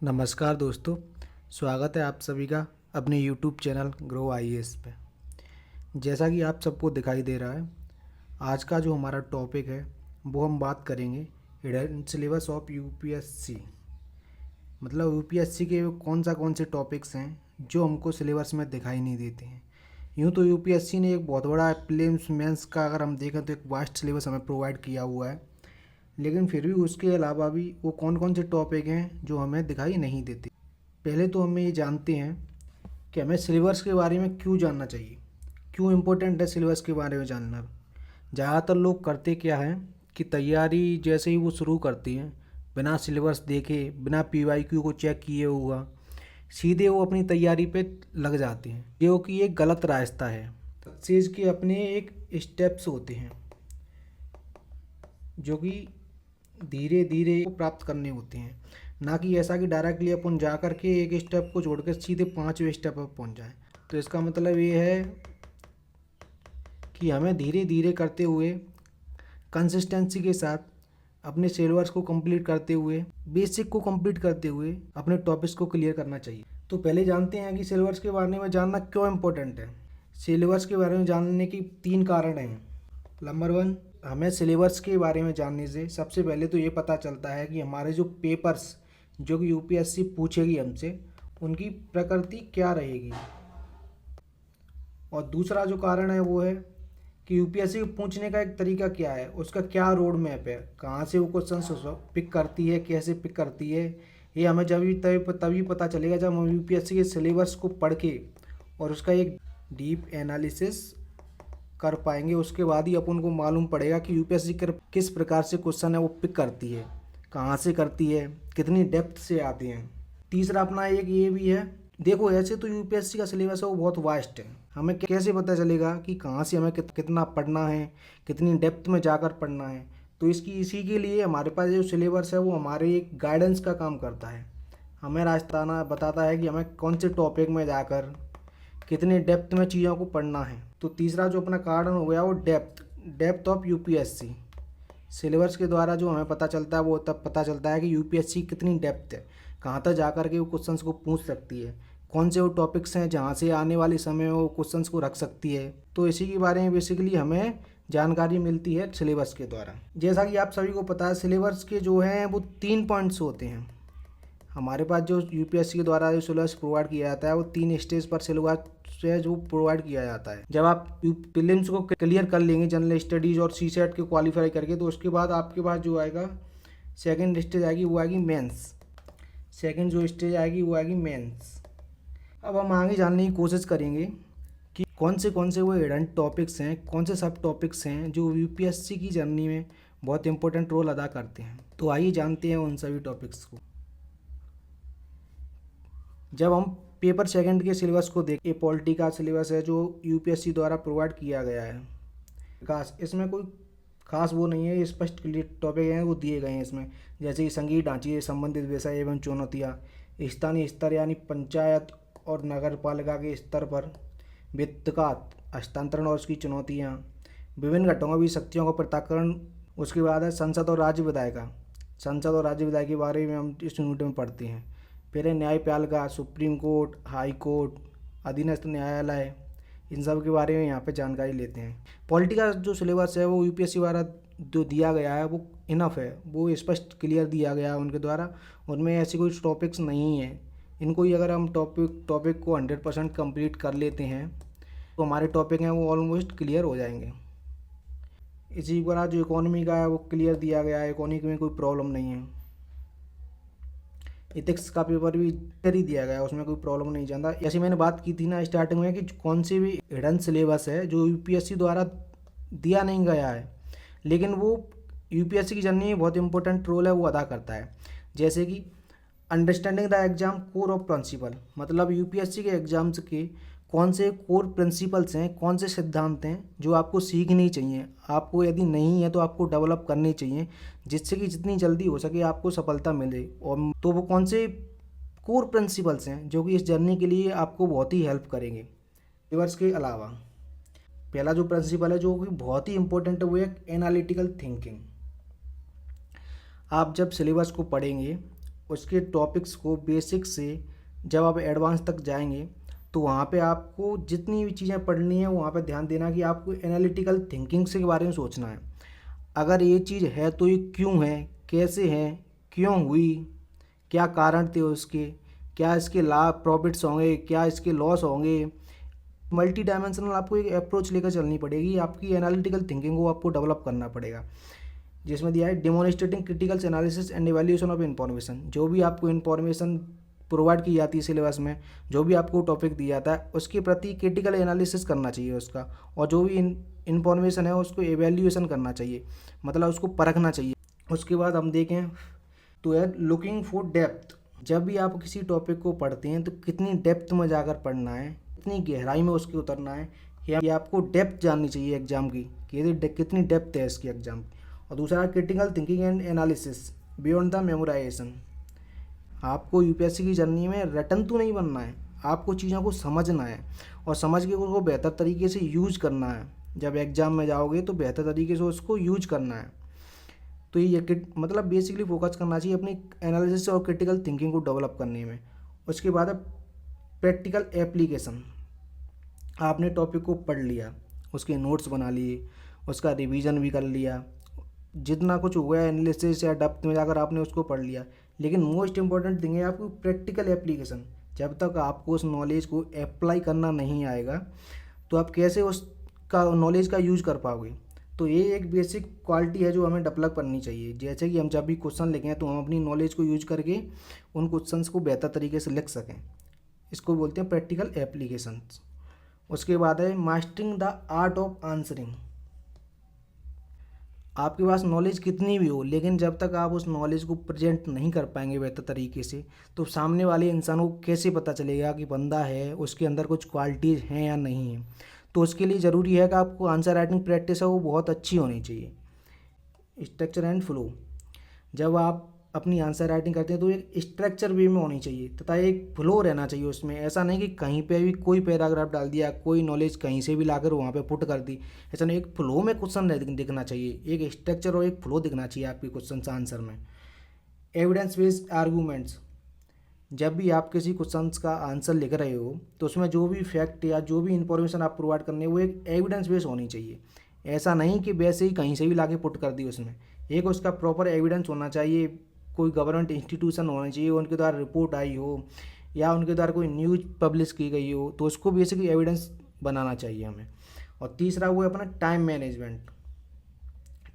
नमस्कार दोस्तों, स्वागत है आप सभी का अपने यूट्यूब चैनल ग्रो आईएएस पे। जैसा कि आप सबको दिखाई दे रहा है, आज का जो हमारा टॉपिक है वो हम बात करेंगे हिडन सिलेबस ऑफ यूपीएससी। मतलब यूपीएससी के कौन से टॉपिक्स हैं जो हमको सिलेबस में दिखाई नहीं देते हैं। यूँ तो यूपीएससी ने एक बहुत बड़ा प्रीलिम्स मेंस का अगर हम देखें तो एक वास्ट सिलेबस हमें प्रोवाइड किया हुआ है, लेकिन फिर भी उसके अलावा भी वो कौन से टॉपिक हैं जो हमें दिखाई नहीं देते। पहले तो हमें ये जानते हैं कि हमें सिलेबस के बारे में क्यों जानना चाहिए, क्यों इम्पोर्टेंट है सिलेबस के बारे में जानना। ज़्यादातर लोग करते क्या हैं कि तैयारी जैसे ही वो शुरू करते हैं, बिना सिलेबस देखे, बिना पीवाईक्यू को चेक किए हुआ सीधे वो अपनी तैयारी पे लग जाते हैं, जो कि एक गलत रास्ता है। सक्सेस के अपने एक स्टेप्स होते हैं जो कि धीरे धीरे प्राप्त करने होते हैं, ना कि ऐसा कि डायरेक्टली अपन जा कर के एक स्टेप को छोड़कर सीधे 5वें स्टेप पर पहुंच जाए। तो इसका मतलब ये है कि हमें धीरे धीरे करते हुए कंसिस्टेंसी के साथ अपने सिलेबस को कंप्लीट करते हुए, बेसिक को कंप्लीट करते हुए अपने टॉपिक्स को क्लियर करना चाहिए। तो पहले जानते हैं कि सिलेबस के बारे में जानना क्यों इम्पोर्टेंट है। सिलेबस के बारे में जानने की 3 कारण हैं। नंबर 1, हमें सिलेबस के बारे में जानने से सबसे पहले तो ये पता चलता है कि हमारे जो पेपर्स जो कि यूपीएससी पूछेगी हमसे, उनकी प्रकृति क्या रहेगी। और दूसरा जो कारण है वो है कि यूपीएससी को पूछने का एक तरीका क्या है, उसका क्या रोड मैप है, कहाँ से वो क्वेश्चन पिक करती है, कैसे पिक करती है। ये हमें तभी पता चलेगा जब हम यूपीएससी के सिलेबस को पढ़ के और उसका एक डीप एनालिसिस कर पाएंगे। उसके बाद ही अपन को मालूम पड़ेगा कि यूपीएससी किस प्रकार से क्वेश्चन है वो पिक करती है, कहाँ से करती है, कितनी डेप्थ से आते हैं। तीसरा अपना एक ये भी है, देखो ऐसे तो यूपीएससी का सिलेबस है वो बहुत वास्ट है। हमें कैसे पता चलेगा कि कहाँ से हमें कितना पढ़ना है, कितनी डेप्थ में जाकर पढ़ना है। तो इसी के लिए हमारे पास जो सिलेबस है वो हमारे एक गाइडेंस का काम करता है। हमें रास्ता बताता है कि हमें कौन से टॉपिक में जाकर कितने डेप्थ में चीज़ों को पढ़ना है। तो तीसरा जो अपना कारण हो गया वो डेप्थ ऑफ यूपीएससी। सिलेबस के द्वारा जो हमें पता चलता है वो तब पता चलता है कि यूपीएससी कितनी डेप्थ है, कहाँ तक जाकर के वो क्वेश्चंस को पूछ सकती है, कौन से वो टॉपिक्स हैं जहाँ से आने वाले समय में वो क्वेश्चंस को रख सकती है। तो इसी के बारे में बेसिकली हमें जानकारी मिलती है सिलेबस के द्वारा। जैसा कि आप सभी को पता है, सिलेबस के जो हैं वो 3 पॉइंट्स होते हैं। हमारे पास जो यूपीएससी के द्वारा जो सिलेबस प्रोवाइड किया जाता है वो 3 स्टेज पर सिलेबस है जो प्रोवाइड किया जाता है। जब आप प्रीलिम्स को क्लियर कर लेंगे जनरल स्टडीज और सीसेट के क्वालिफाई करके, तो उसके बाद आपके पास जो आएगा सेकंड स्टेज आएगी, वो आएगी मेंस। सेकंड जो स्टेज आएगी वो आएगी मेंस। अब हम आगे जानने की कोशिश करेंगे कि कौन से वो हिडन टॉपिक्स हैं, कौन से सब टॉपिक्स हैं जो यूपीएससी की जर्नी में बहुत इंपॉर्टेंट रोल अदा करते हैं। तो आइए जानते हैं उन सभी टॉपिक्स को। जब हम पेपर सेकंड के सिलेबस को देखें, पॉलिटी का सिलेबस है जो यूपीएससी द्वारा प्रोवाइड किया गया है। खास इसमें कोई खास वो नहीं है, स्पष्ट क्लियर टॉपिक हैं वो दिए गए हैं इसमें, जैसे कि संघीय ढांचे से संबंधित विषय एवं चुनौतियाँ, स्थानीय स्तर यानी पंचायत और नगर पालिका के स्तर पर वित्त का हस्तांतरण और उसकी चुनौतियाँ, विभिन्न घटकों की शक्तियों का पृथक्करण। उसके बाद है संसद और राज्य विधायिका। संसद और राज्य विधायिका के बारे में हम इस यूनिट में पढ़ते हैं। फिर है न्यायपालिका, सुप्रीम कोर्ट, हाई कोर्ट, अधीनस्थ न्यायालय, इन सब के बारे में यहाँ पे जानकारी लेते हैं। पॉलिटी का जो सिलेबस है वो यूपीएससी द्वारा जो दिया गया है वो इनफ है, वो स्पष्ट क्लियर दिया गया है उनके द्वारा। उनमें ऐसे कोई टॉपिक्स नहीं है। इनको ही अगर हम टॉपिक को 100% कंप्लीट कर लेते हैं तो हमारे टॉपिक हैं वो ऑलमोस्ट क्लियर हो जाएंगे। इसी तरह जो इकोनॉमी का है वो क्लियर दिया गया है, इकोनॉमी में कोई प्रॉब्लम नहीं है। इथिक्स का पेपर भी कर ही दिया गया, उसमें कोई प्रॉब्लम नहीं जाता। जैसे मैंने बात की थी ना स्टार्टिंग में कि कौन से भी हिडन सिलेबस है जो यूपीएससी द्वारा दिया नहीं गया है, लेकिन वो यूपीएससी की जर्नी में बहुत इंपॉर्टेंट रोल है वो अदा करता है। जैसे कि understanding the exam core of principle, मतलब यूपीएससी के एग्जाम्स के कौन से कोर प्रिंसिपल्स हैं, कौन से सिद्धांत हैं जो आपको सीखनी चाहिए, आपको यदि नहीं है तो आपको डेवलप करनी चाहिए, जिससे कि जितनी जल्दी हो सके आपको सफलता मिले। और तो वो कौन से कोर प्रिंसिपल्स हैं जो कि इस जर्नी के लिए आपको बहुत ही हेल्प करेंगे। रिवर्स के अलावा पहला जो प्रिंसिपल है जो कि बहुत ही इंपॉर्टेंट है वो है एनालिटिकल थिंकिंग। आप जब सिलेबस को पढ़ेंगे उसके टॉपिक्स को बेसिक से जब आप एडवांस तक जाएंगे तो वहाँ पे आपको जितनी भी चीज़ें पढ़नी है वहाँ पे ध्यान देना कि आपको एनालिटिकल थिंकिंग से के बारे में सोचना है। अगर ये चीज़ है तो ये क्यों है, कैसे है, क्यों हुई, क्या कारण थे उसके, क्या इसके लाभ प्रॉफिट्स होंगे, क्या इसके लॉस होंगे। मल्टी डायमेंशनल आपको एक अप्रोच लेकर चलनी पड़ेगी, आपकी एनालिटिकल थिंकिंग को आपको डेवलप करना पड़ेगा। जिसमें दिया है demonstrating critical analysis and evaluation of information. जो भी आपको इन्फॉर्मेशन प्रोवाइड की जाती है सिलेबस में, जो भी आपको टॉपिक दिया जाता है उसके प्रति क्रिटिकल एनालिसिस करना चाहिए उसका, और जो भी इन्फॉर्मेशन है उसको एवेल्यूएशन करना चाहिए, मतलब उसको परखना चाहिए। उसके बाद हम देखें तो है लुकिंग फॉर डेप्थ। जब भी आप किसी टॉपिक को पढ़ते हैं तो कितनी डेप्थ में जाकर पढ़ना है, कितनी गहराई में उसके उतरना है, ये आपको डेप्थ जाननी चाहिए एग्जाम की कि यदि कितनी डेप्थ है इसकी एग्जाम की। और दूसरा critical thinking and analysis beyond the memorisation. आपको यूपीएससी की जर्नी में रटन तो नहीं बनना है, आपको चीज़ों को समझना है और समझ के उसको बेहतर तरीके से यूज करना है। जब एग्ज़ाम में जाओगे तो बेहतर तरीके से उसको यूज करना है। तो ये मतलब बेसिकली फोकस करना चाहिए अपनी एनालिसिस और क्रिटिकल थिंकिंग को डेवलप करने में। उसके बाद है प्रैक्टिकल एप्लीकेशन। आपने टॉपिक को पढ़ लिया, उसके नोट्स बना लिए, उसका रिवीजन भी कर लिया, जितना कुछ हुआ है एनालिसिस या डेप्थ में जाकर आपने उसको पढ़ लिया, लेकिन मोस्ट इंपॉर्टेंट थिंग है आपको प्रैक्टिकल एप्लीकेशन। जब तक आपको उस नॉलेज को अप्लाई करना नहीं आएगा तो आप कैसे उसका नॉलेज का यूज कर पाओगे। तो ये एक बेसिक क्वालिटी है जो हमें डेवलप करनी चाहिए। जैसे कि हम जब भी क्वेश्चन लिखें तो हम अपनी नॉलेज को यूज करके उन क्वेश्चंस को बेहतर तरीके से लिख सकें। इसको बोलते हैं प्रैक्टिकल एप्लीकेशंस। उसके बाद है mastering the art of answering. आपके पास नॉलेज कितनी भी हो, लेकिन जब तक आप उस नॉलेज को प्रेजेंट नहीं कर पाएंगे बेहतर तरीके से तो सामने वाले इंसान को कैसे पता चलेगा कि बंदा है, उसके अंदर कुछ क्वालिटीज़ हैं या नहीं है। तो उसके लिए ज़रूरी है कि आपको आंसर राइटिंग प्रैक्टिस है वो बहुत अच्छी होनी चाहिए। Structure and flow. जब आप अपनी आंसर राइटिंग करते हैं तो एक स्ट्रक्चर वे में होनी चाहिए तथा एक फ्लो रहना चाहिए उसमें। ऐसा नहीं कि कहीं पे भी कोई पैराग्राफ डाल दिया, कोई नॉलेज कहीं से भी लाकर वहाँ पे पुट कर दी। ऐसा नहीं, एक फ्लो में क्वेश्चन दिखना चाहिए, एक स्ट्रक्चर और एक फ्लो दिखना चाहिए आपके क्वेश्चन आंसर में। Evidence based arguments. जब भी आप किसी क्वेश्चन का आंसर लिख रहे हो तो उसमें जो भी फैक्ट या जो भी इंफॉर्मेशन आप प्रोवाइड करने वो एक एविडेंस बेस्ड होनी चाहिए। ऐसा नहीं कि वैसे ही कहीं से भी लाके पुट कर दी उसमें, एक उसका प्रॉपर एविडेंस होना चाहिए। कोई गवर्नमेंट इंस्टीट्यूशन होना चाहिए, उनके द्वारा रिपोर्ट आई हो या उनके द्वारा कोई न्यूज़ पब्लिश की गई हो, तो उसको बेसिकली एविडेंस बनाना चाहिए हमें। और तीसरा वो है अपना time management.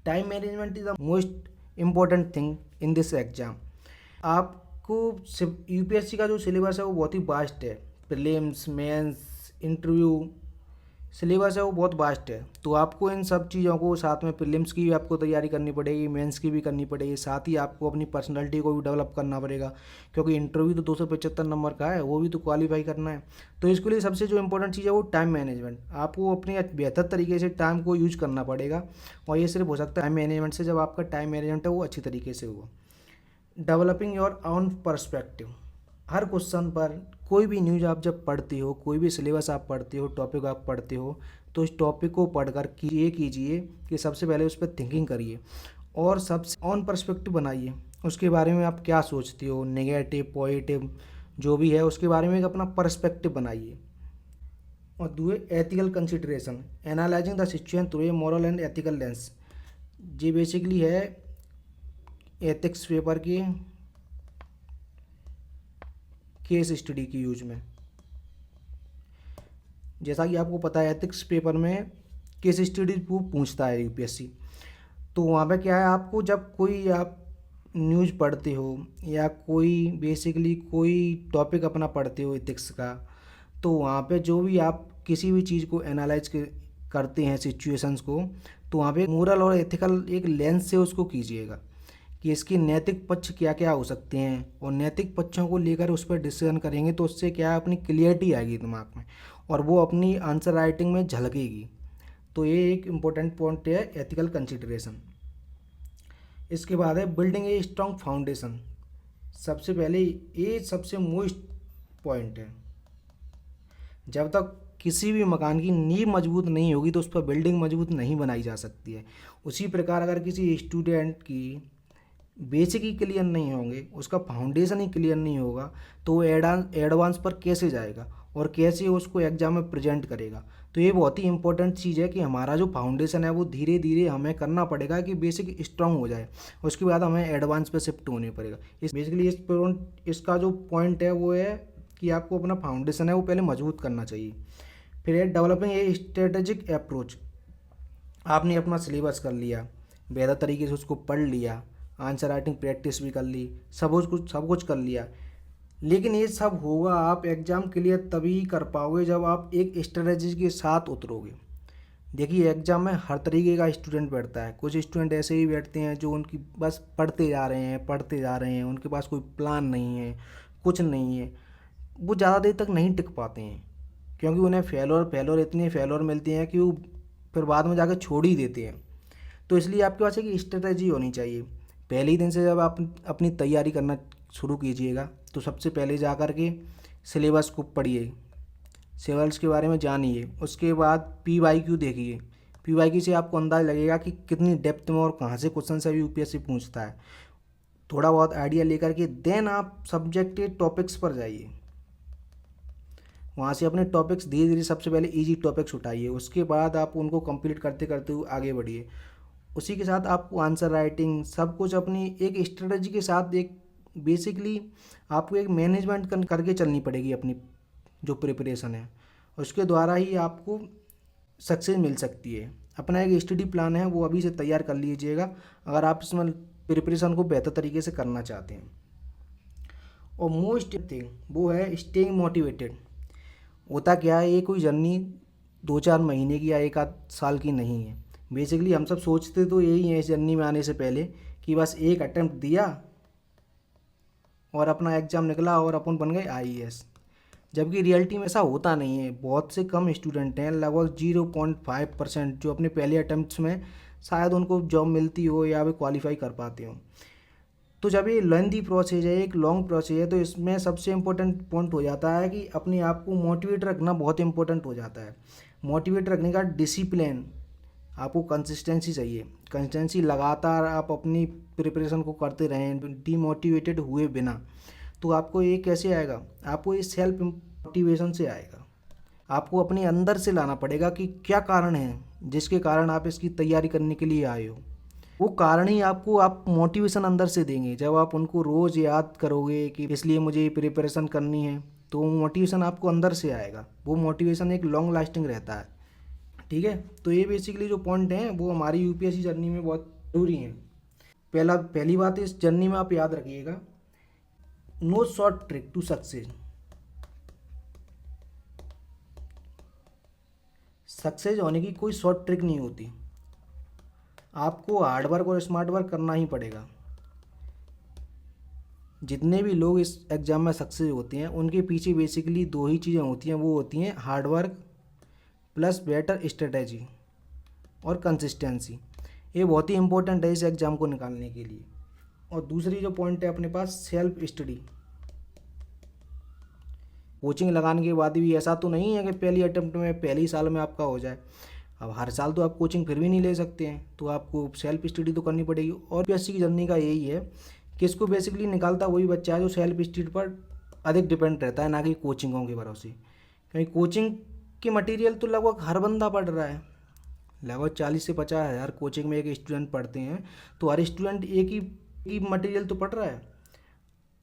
Time management is the most important thing in this exam. आपको यूपीएससी का जो सिलेबस है वो बहुत ही वास्ट है। प्रीलिम्स, मेंस, इंटरव्यू सिलेबस है वो बहुत वास्ट है। तो आपको इन सब चीज़ों को साथ में प्रीलिम्स की भी आपको तैयारी करनी पड़ेगी, मेंस की भी करनी पड़ेगी, साथ ही आपको अपनी पर्सनैलिटी को भी डेवलप करना पड़ेगा, क्योंकि इंटरव्यू तो 275 नंबर का है, वो भी तो क्वालिफाई करना है। तो इसके लिए सबसे जो इंपॉर्टेंट चीज़ है वो टाइम मैनेजमेंट। आपको अपने बेहतर तरीके से टाइम को यूज करना पड़ेगा, और ये सिर्फ हो सकता है टाइम मैनेजमेंट से, जब आपका टाइम मैनेजमेंट है वो अच्छी तरीके से हुआ। Developing your own perspective. Her question पर कोई भी न्यूज़ आप जब पढ़ते हो, कोई भी सिलेबस आप पढ़ते हो, टॉपिक आप पढ़ते हो, तो इस टॉपिक को पढ़कर ये कीजिए कि सबसे पहले उस पर थिंकिंग करिए और सबसे ऑन पर्सपेक्टिव बनाइए। उसके बारे में आप क्या सोचते हो, नेगेटिव पॉजिटिव जो भी है उसके बारे में एक अपना पर्सपेक्टिव बनाइए। और दूसरे ethical consideration, analysing the situation through a moral and ethical lens. ये बेसिकली है एथिक्स पेपर की केस स्टडी की यूज में। जैसा कि आपको पता है एथिक्स पेपर में केस स्टडी पूछता है यूपीएससी। तो वहाँ पे क्या है, आपको जब कोई आप न्यूज़ पढ़ते हो या कोई बेसिकली कोई टॉपिक अपना पढ़ते हो एथिक्स का, तो वहाँ पे जो भी आप किसी भी चीज़ को एनालाइज करते हैं सिचुएशंस को, तो वहाँ पे मोरल और एथिकल एक लेंस से उसको कीजिएगा कि इसके नैतिक पक्ष क्या क्या हो सकते हैं, और नैतिक पक्षों को लेकर उस पर डिसीजन करेंगे तो उससे क्या है अपनी क्लियरिटी आएगी दिमाग में और वो अपनी आंसर राइटिंग में झलकेगी। तो ये एक इम्पोर्टेंट पॉइंट है एथिकल कंसिडरेशन। इसके बाद है बिल्डिंग ए स्ट्रॉन्ग फाउंडेशन। सबसे पहले ये सबसे मोस्ट पॉइंट है। जब तक किसी भी मकान की नींव मजबूत नहीं होगी तो उस पर बिल्डिंग मजबूत नहीं बनाई जा सकती है। उसी प्रकार अगर किसी स्टूडेंट की बेसिक ही क्लियर नहीं होंगे, उसका फाउंडेशन ही क्लियर नहीं होगा, तो वो एडवांस पर कैसे जाएगा और कैसे उसको एग्जाम में प्रेजेंट करेगा। तो ये बहुत ही इंपॉर्टेंट चीज़ है कि हमारा जो फाउंडेशन है वो धीरे धीरे हमें करना पड़ेगा कि बेसिक स्ट्रांग हो जाए, उसके बाद हमें एडवांस पे शिफ्ट होने पड़ेगा। इस बेसिकली इसका जो पॉइंट है वो है कि आपको अपना फाउंडेशन है वो पहले मजबूत करना चाहिए। फिर है डेवलपिंग ए स्ट्रेटेजिक अप्रोच। आपने अपना सिलेबस कर लिया, बेहतर तरीके से उसको पढ़ लिया, आंसर राइटिंग प्रैक्टिस भी कर ली, सब कुछ कर लिया, लेकिन ये सब होगा आप एग्ज़ाम क्लियर तभी कर पाओगे जब आप एक स्ट्रेटजी के साथ उतरोगे। देखिए एग्ज़ाम में हर तरीके का स्टूडेंट बैठता है। कुछ स्टूडेंट ऐसे ही बैठते हैं जो उनकी बस पढ़ते जा रहे हैं, उनके पास कोई प्लान नहीं है, कुछ नहीं है, वो ज़्यादा देर तक नहीं टिक पाते हैं, क्योंकि उन्हें इतने फेलोर मिलते हैं कि वो फिर बाद में जाकर छोड़ ही देते हैं। तो इसलिए आपके पास एक स्ट्रेटजी होनी चाहिए। पहले ही दिन से जब आप अपनी तैयारी करना शुरू कीजिएगा तो सबसे पहले जा कर के सिलेबस को पढ़िए, सिलेबस के बारे में जानिए, उसके बाद PYQ देखिए। PYQ से आपको अंदाज़ लगेगा कि कितनी डेप्थ में और कहाँ से क्वेश्चन से UPSC पूछता है। थोड़ा बहुत आइडिया लेकर के देन आप सब्जेक्टिव टॉपिक्स पर जाइए, वहाँ से अपने टॉपिक्स धीरे धीरे सबसे पहले इजी टॉपिक्स उठाइए, उसके बाद आप उनको कंप्लीट करते करते हुए आगे बढ़िए। उसी के साथ आपको आंसर राइटिंग सब कुछ अपनी एक स्ट्रेटजी के साथ एक बेसिकली आपको एक मैनेजमेंट करके चलनी पड़ेगी अपनी जो प्रिपरेशन है, उसके द्वारा ही आपको सक्सेस मिल सकती है। अपना एक स्टडी प्लान है वो अभी से तैयार कर लीजिएगा अगर आप इसमें प्रिपरेशन को बेहतर तरीके से करना चाहते हैं। और मोस्ट थिंग वो है स्टेइंग मोटिवेटेड। होता क्या है, ये कोई जर्नी 2-4 महीने की या 1 आध साल की नहीं है। बेसिकली हम सब सोचते तो यही है इस जर्नी में आने से पहले कि बस एक अटेम्प्ट दिया और अपना एग्ज़ाम निकला और अपन बन गए IAS, जबकि रियलिटी में ऐसा होता नहीं है। बहुत से कम स्टूडेंट हैं, लगभग 0.5% जो अपने पहले अटेम्प्ट्स में शायद उनको जॉब मिलती हो या वे क्वालिफाई कर पाते हो। तो जब ये लेंथी प्रोसेस है, एक लॉन्ग प्रोसेस है, तो इसमें सबसे इम्पोर्टेंट पॉइंट हो जाता है कि अपने आप को मोटिवेट रखना बहुत इंपॉर्टेंट हो जाता है। मोटिवेट रखने का डिसिप्लिन, आपको कंसिस्टेंसी चाहिए। कंसिस्टेंसी लगातार आप अपनी प्रिपरेशन को करते रहें डीमोटिवेटेड हुए बिना, तो आपको ये कैसे आएगा, आपको ये सेल्फ मोटिवेशन से आएगा। आपको अपने अंदर से लाना पड़ेगा कि क्या कारण है जिसके कारण आप इसकी तैयारी करने के लिए आए हो। वो कारण ही आपको आप मोटिवेशन अंदर से देंगे। जब आप उनको रोज़ याद करोगे कि इसलिए मुझे ये प्रिपरेशन करनी है, तो वो मोटिवेशन आपको अंदर से आएगा। वो मोटिवेशन एक लॉन्ग लास्टिंग रहता है। ठीक है, तो ये बेसिकली जो पॉइंट हैं वो हमारी UPSC जर्नी में बहुत ज़रूरी हैं। पहली बात इस जर्नी में आप याद रखिएगा, no short trick to success. Success होने की कोई शॉर्ट ट्रिक नहीं होती, आपको हार्ड वर्क और स्मार्ट वर्क करना ही पड़ेगा। जितने भी लोग इस एग्ज़ाम में सक्सेस होते हैं उनके पीछे बेसिकली 2 ही चीज़ें होती हैं, वो होती हैं hard work plus better strategy और कंसिस्टेंसी। ये बहुत ही इंपॉर्टेंट है इस एग्ज़ाम को निकालने के लिए। और दूसरी जो पॉइंट है अपने पास, सेल्फ स्टडी। कोचिंग लगाने के बाद भी ऐसा तो नहीं है कि पहली अटेम्प्ट में पहले ही साल में आपका हो जाए। अब हर साल तो आप कोचिंग फिर भी नहीं ले सकते हैं, तो आपको सेल्फ स्टडी तो करनी पड़ेगी। और UPSC की जर्नी का यही है कि इसको बेसिकली निकालता वही बच्चा है जो सेल्फ स्टडी पर अधिक डिपेंड रहता है, ना कि कोचिंगों के भरोसे। क्योंकि कोचिंग के मटेरियल तो लगभग हर बंदा पढ़ रहा है, लगभग 40 से 50 हज़ार कोचिंग में एक स्टूडेंट पढ़ते हैं, तो हर स्टूडेंट एक ही मटेरियल तो पढ़ रहा है।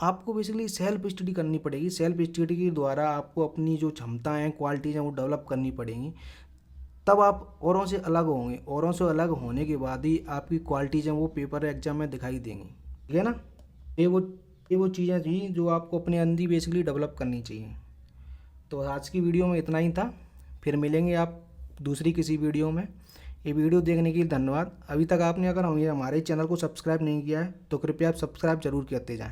आपको बेसिकली सेल्फ स्टडी करनी पड़ेगी। सेल्फ स्टडी के द्वारा आपको अपनी जो क्षमताएँ क्वालिटीज़ हैं वो डेवलप करनी पड़ेंगी, तब आप औरों से अलग होंगे। औरों से अलग होने के बाद ही आपकी क्वालिटीज़ हैं वो पेपर एग्जाम में दिखाई देंगी। ठीक है ना। ये वो चीज़ें थी जो आपको अपने अंदर बेसिकली डेवलप करनी चाहिए। तो आज की वीडियो में इतना ही था, फिर मिलेंगे आप दूसरी किसी वीडियो में। ये वीडियो देखने के लिए धन्यवाद। अभी तक आपने अगर हमारे चैनल को सब्सक्राइब नहीं किया है तो कृपया आप सब्सक्राइब जरूर करते जाएं।